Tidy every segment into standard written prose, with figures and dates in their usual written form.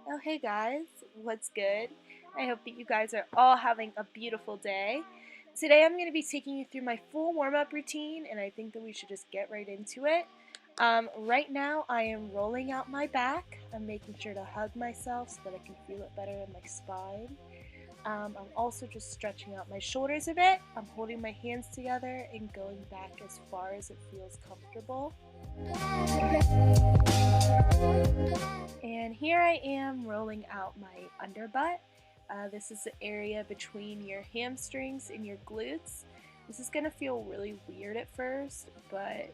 Oh, hey guys, what's good? I hope that you guys are all having a beautiful day. Today I'm going to be taking you through my full warm up routine, and I think that we should just get right into it. Right now, I am rolling out my back. I'm making sure to hug myself so that I can feel it better in my spine. I'm also just stretching out my shoulders a bit. I'm holding my hands together and going back as far as it feels comfortable. And here I am rolling out my underbutt. This is the area between your hamstrings and your glutes. This is going to feel really weird at first, but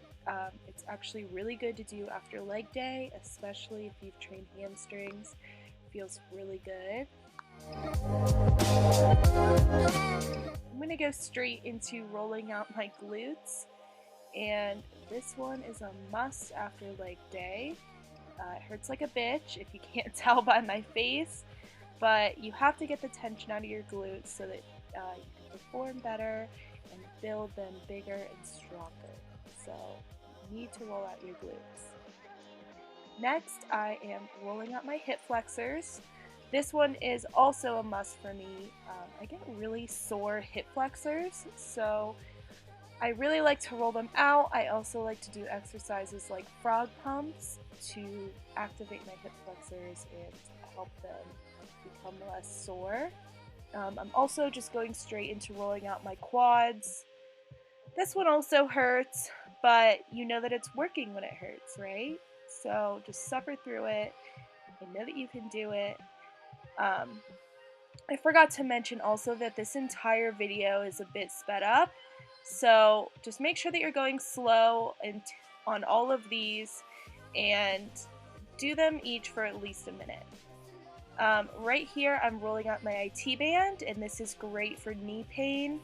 it's actually really good to do after leg day, especially if you've trained hamstrings. It feels really good. I'm going to go straight into rolling out my glutes, and this one is a must after leg day. It hurts like a bitch if you can't tell by my face, but you have to get the tension out of your glutes so that you can perform better and build them bigger and stronger. So you need to roll out your glutes. Next, I am rolling out my hip flexors. This one is also a must for me. I get really sore hip flexors, so I really like to roll them out. I also like to do exercises like frog pumps to activate my hip flexors and help them become less sore. I'm also just going straight into rolling out my quads. This one also hurts, but you know that it's working when it hurts, right? So just suffer through it and know that you can do it. I forgot to mention also that this entire video is a bit sped up, so just make sure that you're going slow and on all of these and do them each for at least a minute. Right here I'm rolling out my IT band, and this is great for knee pain.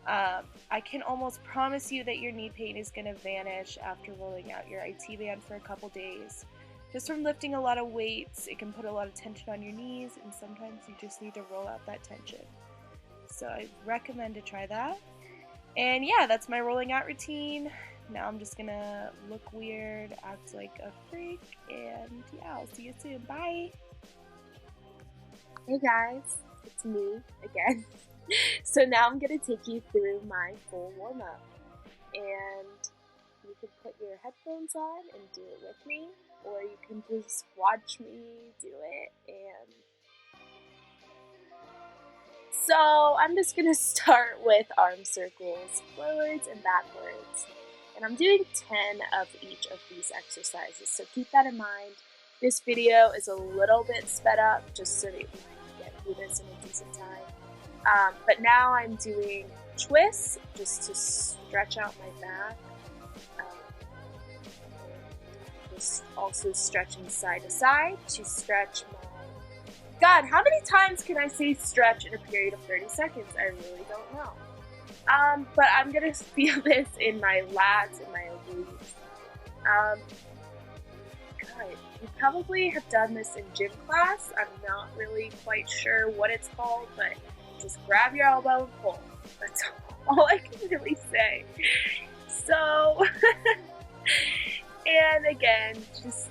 I can almost promise you that your knee pain is going to vanish after rolling out your IT band for a couple days. Just from lifting a lot of weights, it can put a lot of tension on your knees, and sometimes you just need to roll out that tension. So I recommend to try that. And yeah, that's my rolling out routine. Now I'm just gonna look weird, act like a freak, and yeah, I'll see you soon. Bye! Hey guys, it's me again. So now I'm going to take you through my full warm up. And you can put your headphones on and do it with me, or you can just watch me do it. And so I'm just going to start with arm circles, forwards and backwards. And I'm doing 10 of each of these exercises, so keep that in mind. This video is a little bit sped up just so that we can get through this in a decent time. But now I'm doing twists just to stretch out my back. Just also stretching side to side to stretch my... God, how many times can I say stretch in a period of 30 seconds? I really don't know. But I'm going to feel this in my lats and my obliques. God, you probably have done this in gym class. I'm not really quite sure what it's called, but just grab your elbow and pull. That's all I can really say. So, and again, just,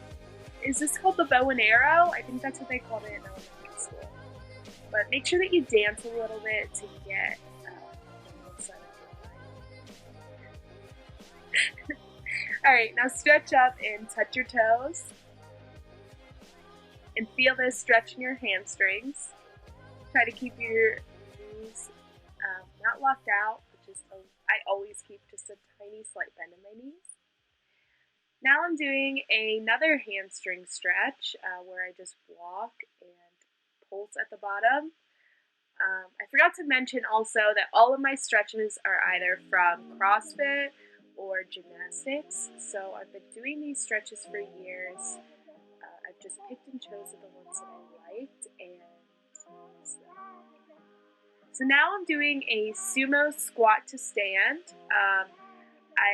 is this called the bow and arrow? I think that's what they called it in elementary school. But make sure that you dance a little bit to get Alright, now stretch up and touch your toes. And feel this stretch in your hamstrings. Try to keep your knees not locked out, but I always keep just a tiny slight bend in my knees. Now I'm doing another hamstring stretch where I just walk and pulse at the bottom. I forgot to mention also that all of my stretches are either from CrossFit or gymnastics, so I've been doing these stretches for years. I've just picked and chosen the ones that I liked, and so now I'm doing a sumo squat to stand. I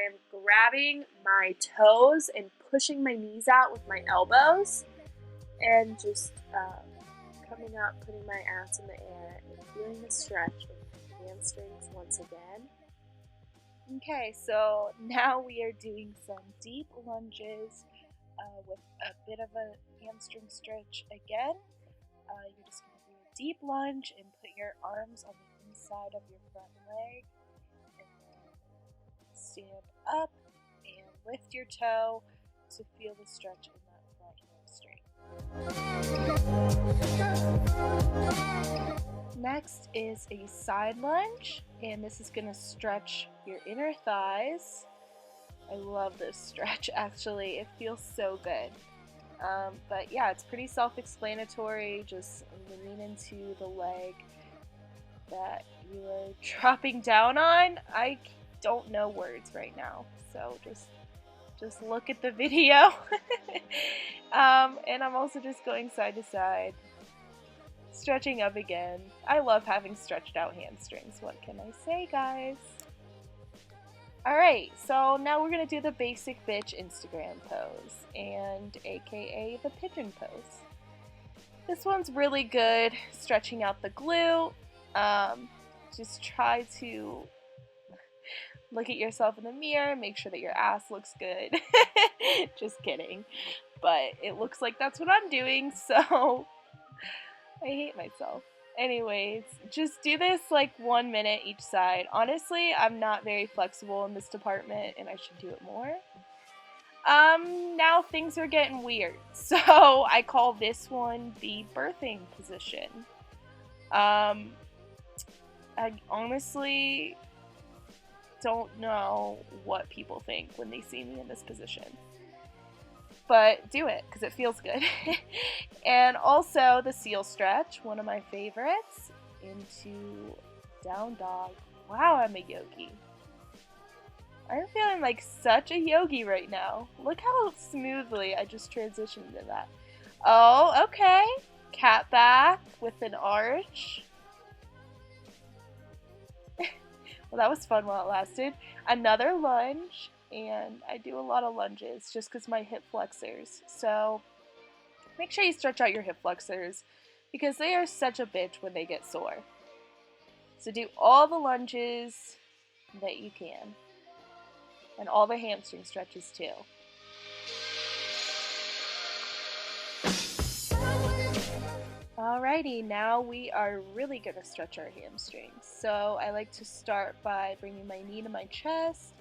am grabbing my toes and pushing my knees out with my elbows, and just coming up, putting my ass in the air, and feeling the stretch of the hamstrings once again. Okay, so now we are doing some deep lunges with a bit of a hamstring stretch again. You're just going to do a deep lunge and put your arms on the inside of your front leg, and then stand up and lift your toe to feel the stretch in that front hamstring. Next is a side lunge, and this is going to stretch your inner thighs. I love this stretch, actually. It feels so good. But yeah, it's pretty self-explanatory. Just lean into the leg that you are dropping down on. I don't know words right now, so just look at the video. And I'm also just going side to side, stretching up again. I love having stretched out hamstrings. What can I say, guys? Alright, so now we're going to do the basic bitch Instagram pose, and aka the pigeon pose. This one's really good, stretching out the glute. Just try to look at yourself in the mirror, make sure that your ass looks good. Just kidding. But it looks like that's what I'm doing, so I hate myself. Anyways, just do this like 1 minute each side. Honestly, I'm not very flexible in this department and I should do it more. Now things are getting weird. So I call this one the birthing position. I honestly don't know what people think when they see me in this position. But do it because it feels good. And also the seal stretch, one of my favorites, into down dog. Wow, I'm a yogi. I'm feeling like such a yogi right now. Look how smoothly I just transitioned into that. Oh, okay. Cat back with an arch. Well, that was fun while it lasted. Another lunge. And I do a lot of lunges just because my hip flexors. So make sure you stretch out your hip flexors because they are such a bitch when they get sore. So do all the lunges that you can. And all the hamstring stretches too. Alrighty, now we are really going to stretch our hamstrings. So I like to start by bringing my knee to my chest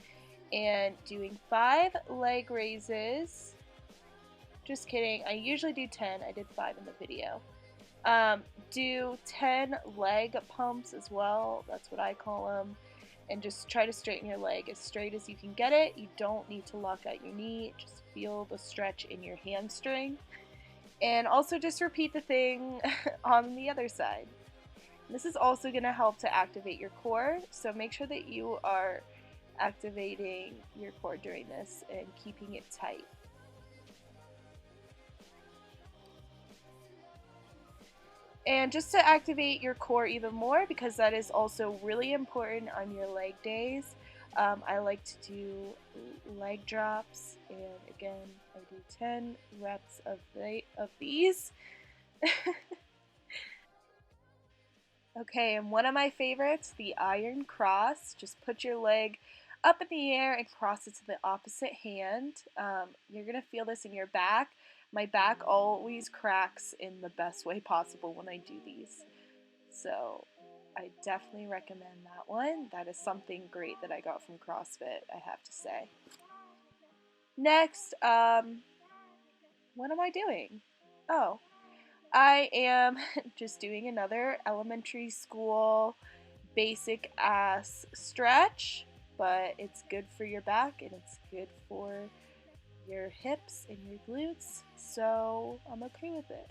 and doing 5 leg raises. Just kidding, I usually do 10, I did 5 in the video. Do 10 leg pumps as well, that's what I call them. And just try to straighten your leg as straight as you can get it. You don't need to lock out your knee, just feel the stretch in your hamstring. And also just repeat the thing on the other side. This is also going to help to activate your core, so make sure that you are activating your core during this and keeping it tight. And just to activate your core even more, because that is also really important on your leg days, I like to do leg drops, and again, I do 10 reps of these. Okay, and one of my favorites, the iron cross. Just put your leg up in the air and cross it to the opposite hand. You're going to feel this in your back. My back always cracks in the best way possible when I do these. So I definitely recommend that one. That is something great that I got from CrossFit, I have to say. Next, what am I doing? Oh, I am just doing another elementary school basic ass stretch, but it's good for your back and it's good for your hips and your glutes, so I'm okay with it.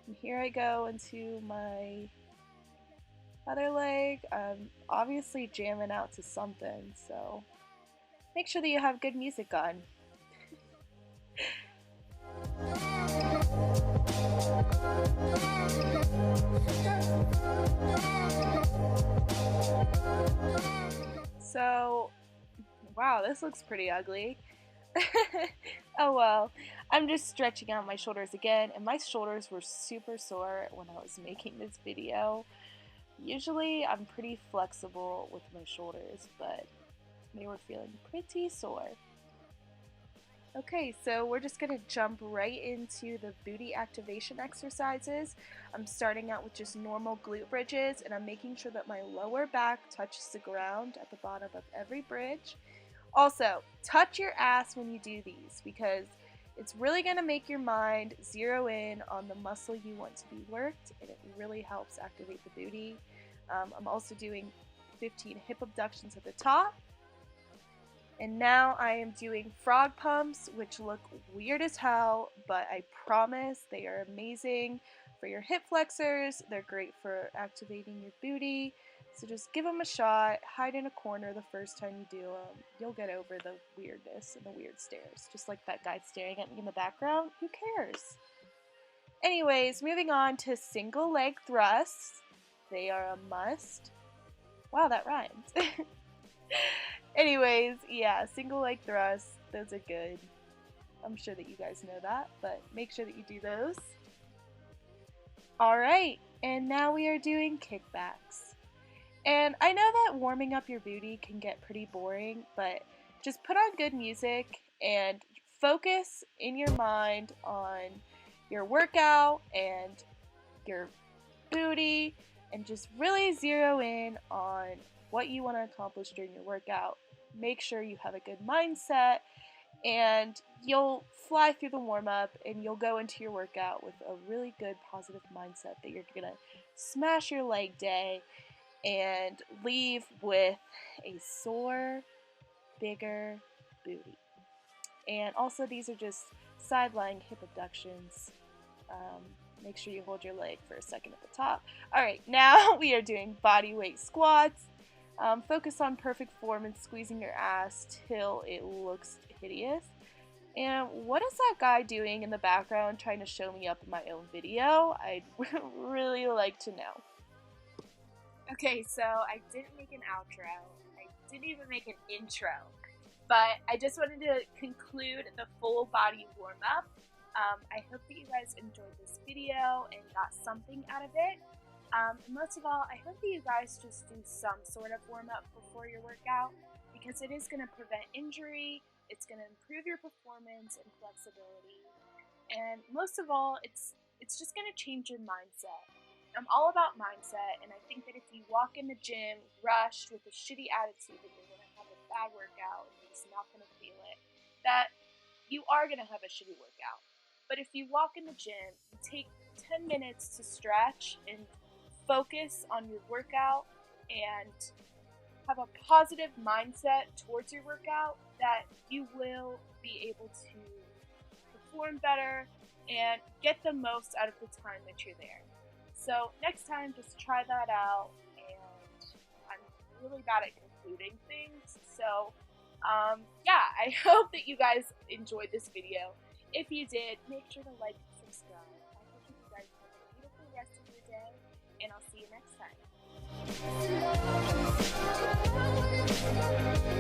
And here I go into my other leg. I'm obviously jamming out to something, so make sure that you have good music on. So, wow, this looks pretty ugly. Oh well, I'm just stretching out my shoulders again, and my shoulders were super sore when I was making this video. Usually I'm pretty flexible with my shoulders, but They were feeling pretty sore. Okay, so we're just gonna jump right into the booty activation exercises. I'm starting out with just normal glute bridges, and I'm making sure that my lower back touches the ground at the bottom of every bridge. Also, touch your ass when you do these because it's really gonna make your mind zero in on the muscle you want to be worked, and it really helps activate the booty. I'm also doing 15 hip abductions at the top. And now I am doing frog pumps, which look weird as hell, but I promise they are amazing for your hip flexors. They're great for activating your booty. So just give them a shot, hide in a corner the first time you do them. You'll get over the weirdness and the weird stares. Just like that guy staring at me in the background, who cares? Anyways, moving on to single leg thrusts. They are a must. Wow, that rhymed. Anyways, yeah, single leg thrusts, those are good. I'm sure that you guys know that, but make sure that you do those. Alright, and now we are doing kickbacks. And I know that warming up your booty can get pretty boring, but just put on good music and focus in your mind on your workout and your booty and just really zero in on what you want to accomplish during your workout. Make sure you have a good mindset and you'll fly through the warm-up and you'll go into your workout with a really good positive mindset that you're gonna smash your leg day and leave with a sore, bigger booty. And also these are just side-lying hip abductions. Make sure you hold your leg for a second at the top. Alright, now we are doing body weight squats. Focus on perfect form and squeezing your ass till it looks hideous. And what is that guy doing in the background trying to show me up in my own video? I'd really like to know. Okay, so I didn't make an outro. I didn't even make an intro. But I just wanted to conclude the full body warm-up. I hope that you guys enjoyed this video and got something out of it. And most of all, I hope that you guys just do some sort of warm-up before your workout because it is going to prevent injury, it's going to improve your performance and flexibility, and most of all, it's just going to change your mindset. I'm all about mindset, and I think that if you walk in the gym rushed with a shitty attitude that you're going to have a bad workout and you're just not going to feel it, that you are going to have a shitty workout. But if you walk in the gym, you take 10 minutes to stretch and focus on your workout and have a positive mindset towards your workout, that you will be able to perform better and get the most out of the time that you're there. So next time, just try that out. And I'm really bad at concluding things, so yeah, I hope that you guys enjoyed this video. If you did, make sure to like and subscribe. I hope you guys have a beautiful rest of your day, and I'll see you next time.